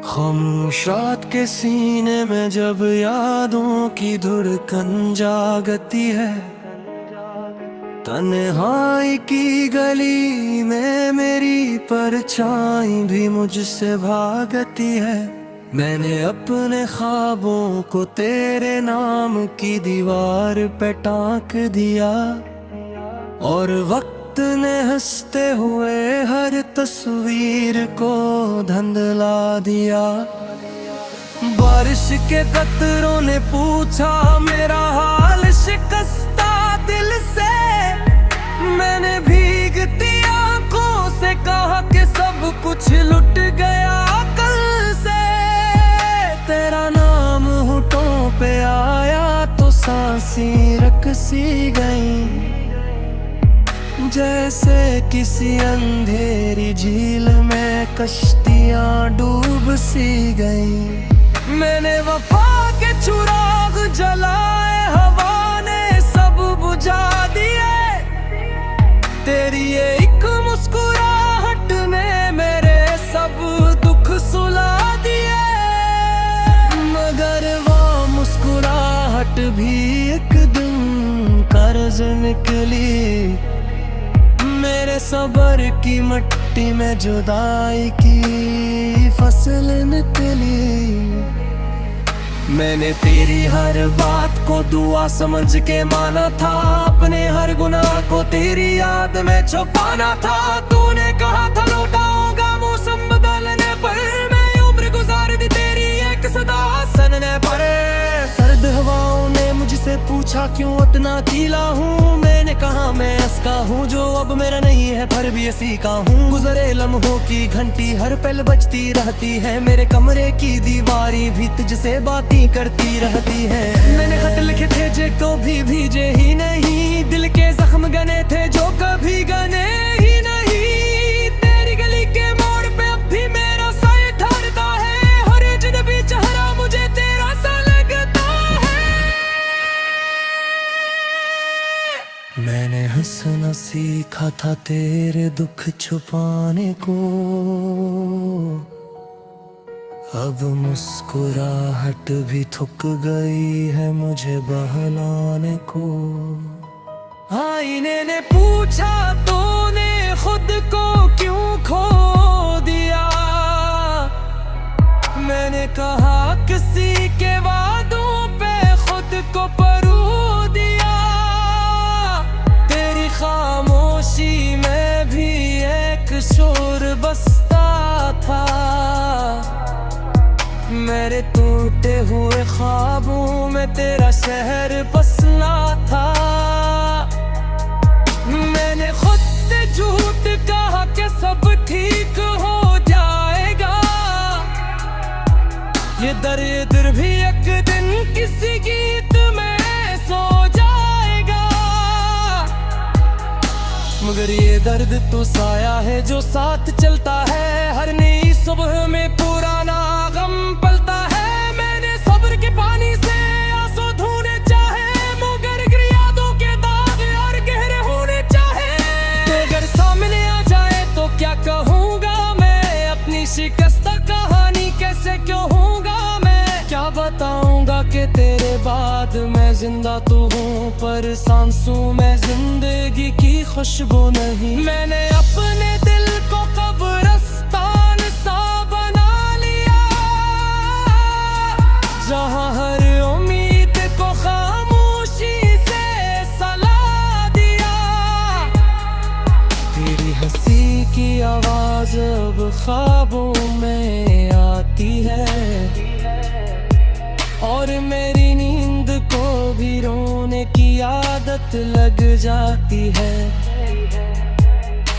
खामोशात के सीने में जब यादों की धड़कन जागती है, तन्हाई की गली में मेरी परछाई भी मुझसे भागती है। मैंने अपने ख्वाबों को तेरे नाम की दीवार पे टांक दिया और वक्त ने हंसते हुए हर तस्वीर को धुंधला दिया। बारिश के कतरों ने पूछा मेरा हाल शिकस्ता दिल से, मैंने भीगती आंखों से कहा कि सब कुछ लुट गया कल से। तेरा नाम होठों पे आया तो सांसें रकसी गईं, जैसे किसी अंधेरी झील में कश्तियां डूब सी गईं। मैंने वफा के चिराग जलाए, हवा ने सब बुझा दिए। तेरी ये एक मुस्कुराहट ने मेरे सब दुख सुला दिए। मगर वो मुस्कुराहट भी एक दिन कर्ज निकली, मेरे सबर की मिट्टी में जुदाई की फसल निकली। मैंने तेरी हर बात को दुआ समझ के माना था, अपने हर गुनाह को तेरी याद में छुपाना था। तूने कहा था लौटाऊंगा मौसम बदलने पर, मैं उम्र गुजार दी तेरी एक सदा सनने पर। सर्द हवाओं ने मुझसे पूछा क्यों इतना गीला हूँ, मैंने कहा मैं इसका हूँ जो अब मेरा नहीं है पर भी इसी का हूँ। गुजरे लम्हों की घंटी हर पल बजती रहती है, मेरे कमरे की दीवारी भी तुझसे बातें करती रहती है। मैंने खत लिखे थे जे को भी भेजे ही नहीं, दिल के जख्म गने थे जो कभी गने ही नहीं। तेरी गली के मोड़ पे अब भी मेरा साया ठहरता है, हर अजनबी चेहरा मुझे तेरा सा लगता है। मैंने हंसना सीखा था तेरे दुख छुपाने को, अब मुस्कुराहट भी थक गई है मुझे बहलाने को। आईने ने पूछा तूने खुद को क्यों खो दिया, मैंने कहा किसी के वादों पे खुद को परो दिया। तेरी खामोशी में भी एक शोर बसता था, मेरे टूटे हुए ख्वाबों में तेरा शहर बसना था। मैंने खुद से झूठ कहा कि सब ठीक हो जाएगा, ये दर्द भी एक दिन किसी गीत में सो जाएगा। मगर ये दर्द तो साया है जो साथ चलता है, हर नई सुबह में पुराना गम पलता है। मैंने सब्र के पानी से आंसू धोने चाहे, मगर यादों के दाग और गहरे होने चाहे। तो अगर सामने आ जाए तो क्या कहूँगा मैं, अपनी शिकस्ता कहानी कैसे क्यों होऊंगा मैं। क्या बताऊंगा कि तेरे बाद मैं जिंदा तो हूँ पर सांसों में जिंदगी की खुशबू नहीं। मैंने अपने दिल को कब्रिस्तान सा बना लिया, जहाँ हर उम्मीद को खामोशी से सला दिया। तेरी हंसी की आवाज अब ख्वाबों में आती है, और मेरी नींद को भी रोने की आदत लग जाती है।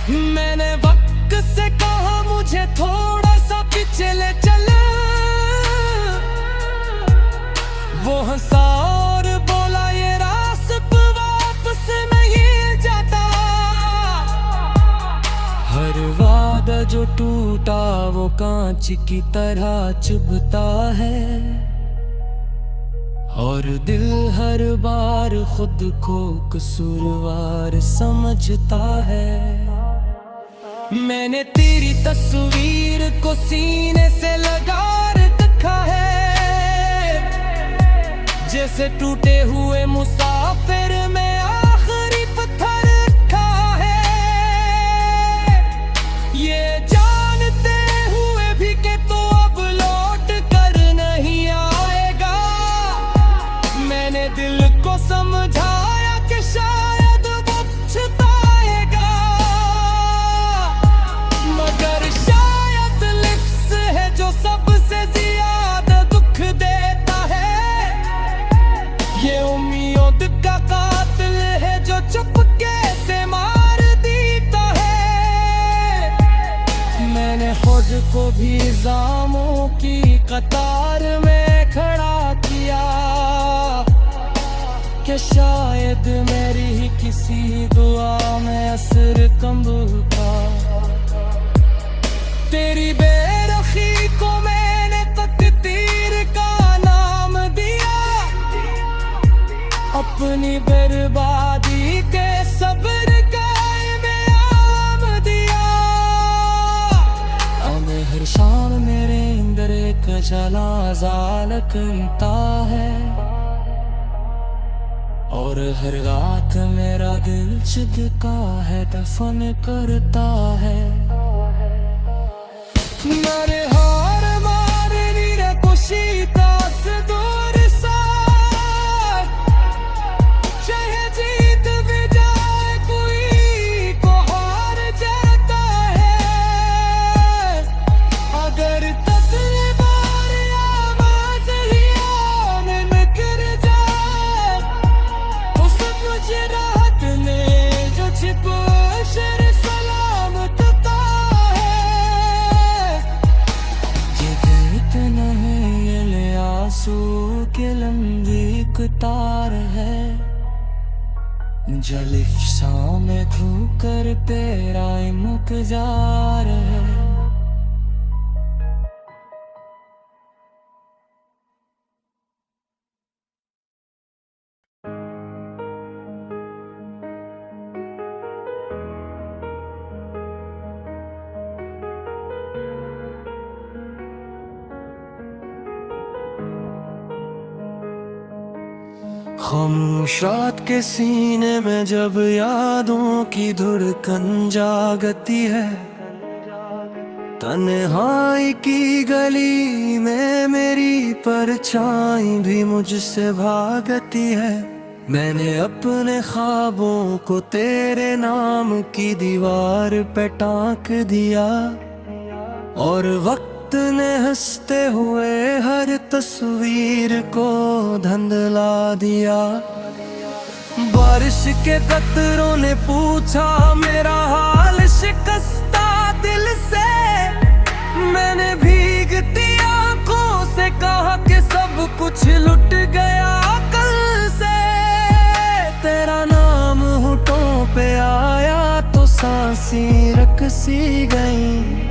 मैंने वक्त से कहा मुझे थोड़ा सा पीछे ले चल, वो हंसा और बोला ये रास्ता वापस नहीं जाता। हर वादा जो टूटा वो कांच की तरह चुभता है, और दिल हर बार खुद को कसूरवार समझता है। मैंने तेरी तस्वीर को सीने से लगा से टूटे हुए मुसाफिर में आखिरी पत्थर रखा है। ये जानते हुए भी कि तो अब लौट कर नहीं आएगा। मैंने दिल को समझाया कि शायद वो पछताएगा, मगर शायद लिफ्ट है जो सबसे ज्यादा दुख देता है। ये उम्मीद का कातिल है जो चुपके से मार देता है। मैंने खुद को भी इल्जामों की कतार में खड़ा किया कि शायद मेरी ही किसी दुआ में असर कम था। तेरी बेरुखी को मैंने तकदीर का नाम दिया, अपनी बर्बादी के सब्र का इनाम दिया। अब हर शाम मेरे अंदर एक जला लगता है, और हर रात मेरा दिल चिढ़ता है, दफन करता है। मेरे हार मारनी रे खुशी दास दूर साथ, चाहे जीत भी जाए कोई को हार जाता है। अगर तकदीर आवाज ही आने में गिर जाए, तो समझ राहत ने जो छिप शर सलामत का है। ये गिरत नहीं ये ले आंसू के लंबी कतार है, जलिफ्सा में धोकर तेरा मुकजार है। खामोश रात के सीने में जब यादों की धड़कन जागती है, तन्हाई की गली में मेरी परछाई भी मुझसे भागती है। मैंने अपने ख्वाबों को तेरे नाम की दीवार पे टांक दिया, और वक्त ने हंसते हुए हर तस्वीर को धुंधला दिया। बारिश के कतरों ने पूछा मेरा हाल शिकस्ता दिल से, मैंने भीगती आंखों से कहा कि सब कुछ लुट गया कल से। तेरा नाम होठों पे आया तो सांसें रकसी गईं,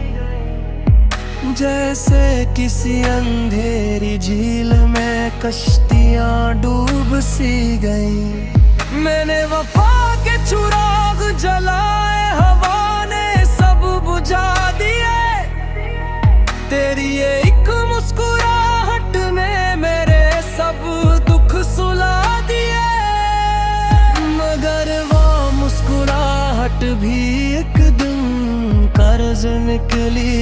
जैसे किसी अंधेरी झील में कश्तियां डूब सी गईं। मैंने वफा के चिराग जलाए, हवा ने सब बुझा दिए। तेरी ये एक मुस्कुराहट ने मेरे सब दुख सुला दिए, मगर वो मुस्कुराहट भी एक दिन कर्ज निकली।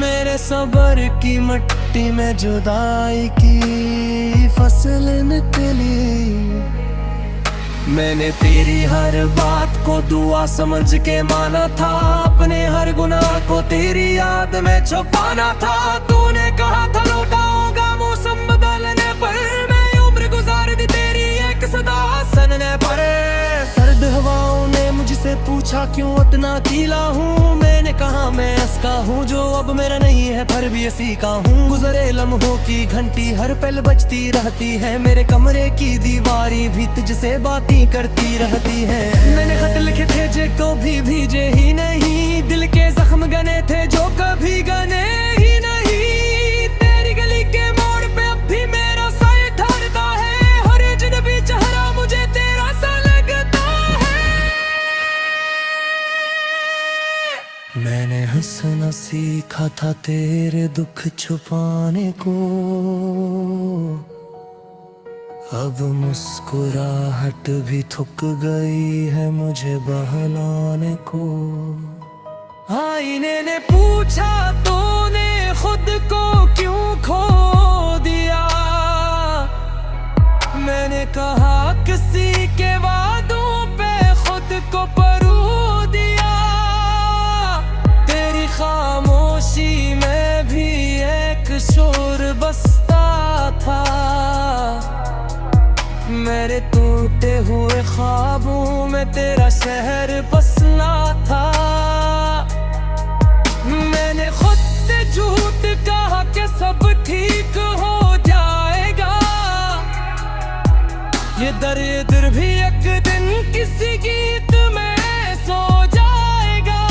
मेरे सब्र की मट्टी में जुदाई की फसल निकली। मैंने तेरी हर बात को दुआ समझ के माना था, अपने हर गुनाह को तेरी याद में छुपाना था। तूने कहा था लौटाऊंगा मौसम बदलने पर, मैं उम्र गुजार दी तेरी एक सदा सनने पर। सर्द हवाओं ने मुझसे पूछा क्यों इतना गीला हूँ, मैंने कहा मैं इसका हूँ जो अब मेरा नहीं है पर भी इसी का हूँ। गुजरे लम्हों की घंटी हर पल बजती रहती है, मेरे कमरे की दीवारी भी तुझसे बातें करती रहती है। मैंने खत लिखे थे जे को भी भेजे ही नहीं, दिल के जख्म गने थे जो कभी गने ही नहीं। तेरी गली के मोड़ पे अब भी मेरा साया ठहरता है, हर अजनबी चेहरा मुझे तेरा सा लगता है। मैंने हंसना सीखा था तेरे दुख छुपाने को, अब मुस्कुराहट भी थक गई है मुझे बहलाने को। आईने ने पूछा तूने खुद को क्यों खो दिया, मैंने कहा किसी के वादों पे खुद को परो दिया। तेरी खामोशी में भी एक शोर बसता था, मेरे टूटे हुए ख्वाबों में तेरा शहर बसना था। मैंने खुद से झूठ कहा कि सब ठीक हो जाएगा, ये दर्द भी एक दिन किसी गीत में सो जाएगा।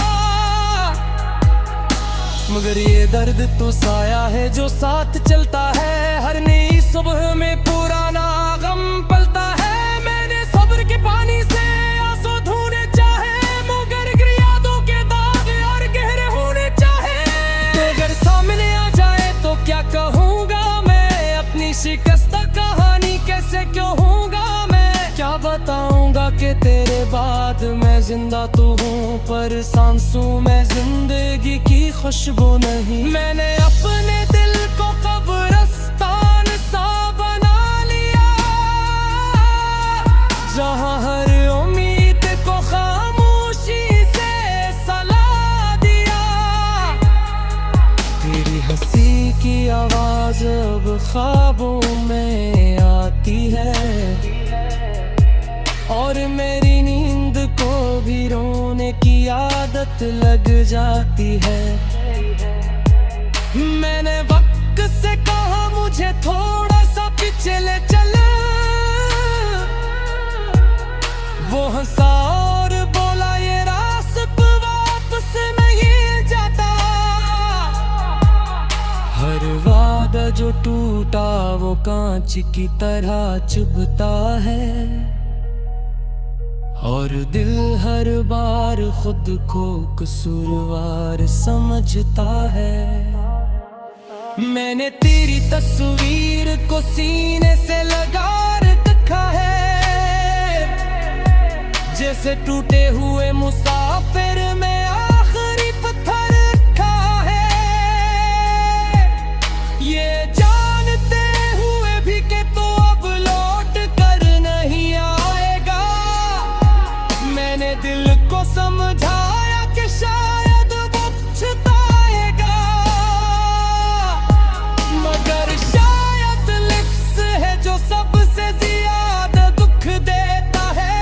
मगर ये दर्द तो साया है जो साथ चलता है, हर नई सुबह में पुराना गम पलता है। मैंने सब्र के पानी से आंसू धोने चाहे, मगर यादों के दाग और गहरे होने चाहे। तो अगर सामने आ जाए तो क्या कहूँगा मैं, अपनी शिकस्ता कहानी कैसे क्यों होऊंगा मैं। क्या बताऊंगा कि तेरे बाद मैं जिंदा तो हूँ, पर सांसों में जिंदगी की खुशबू नहीं। मैंने अपने दिल को कब्रिस्तान सा बना लिया, जहाँ हर उम्मीद को खामोशी से सला दिया। तेरी हंसी की आवाज अब ख्वाबों में आती है, और मेरी नींद को भी रोने की आदत लग जाती है। मैंने वक्त से कहा मुझे थोड़ा सा पीछे ले चल, वो हंसा और बोला ये रास्ता वापस नहीं जाता। हर वादा जो टूटा वो कांच की तरह चुभता है, और दिल हर बार खुद को कसूरवार समझता है। मैंने तेरी तस्वीर को सीने से लगा रखा है, जैसे टूटे हुए मुसाफिर में आखिरी पत्थर रखा है। ये जानते हुए भी कि तो अब लौट कर नहीं आएगा, मैंने दिल को समझाया कि शायद वो पछताएगा। मगर शायद लिफ्स है जो सबसे ज्यादा दुख देता है,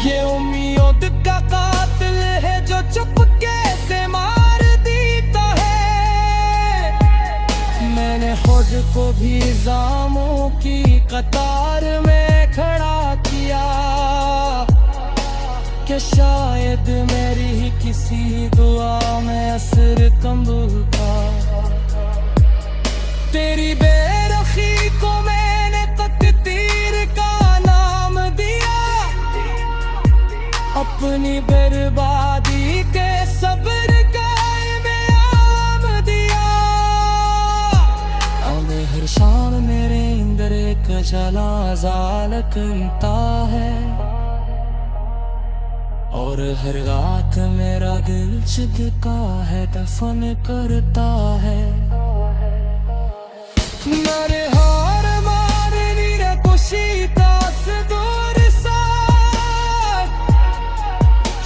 ये उम्मीद का कातिल है जो चुपके से मार देता है। मैंने खुद को भी इल्जामों की कतार में खड़ा किया, कि शायद मेरी ही किसी दुआ में असर कम था। तेरी बेरखी को मैंने तकदीर का नाम दिया, अपनी बर्बादी के सब्र का इनाम दिया। अब हर शाम मेरे अंदर एक जनाजा लगता है, और हर रात मेरा दिल चिढ़ता है, दफन करता है। मेरे हार मारनी रे खुशीता से दूर सा,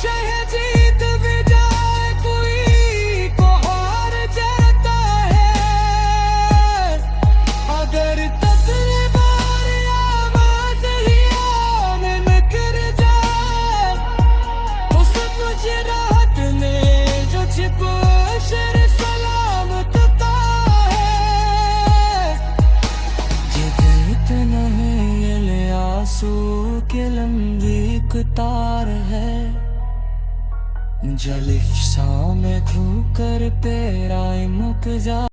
चाहे जीत भी जाए कोई को हार जाता है। अगर तकरीबार आवाज ही आने में गिर जाए, तो समझ राहत ने जो छिप शर सलामत है। ये गीत नहीं ये ले आंसू के लंबी कतार है, जलिश में धोकर तेरा मुक जा।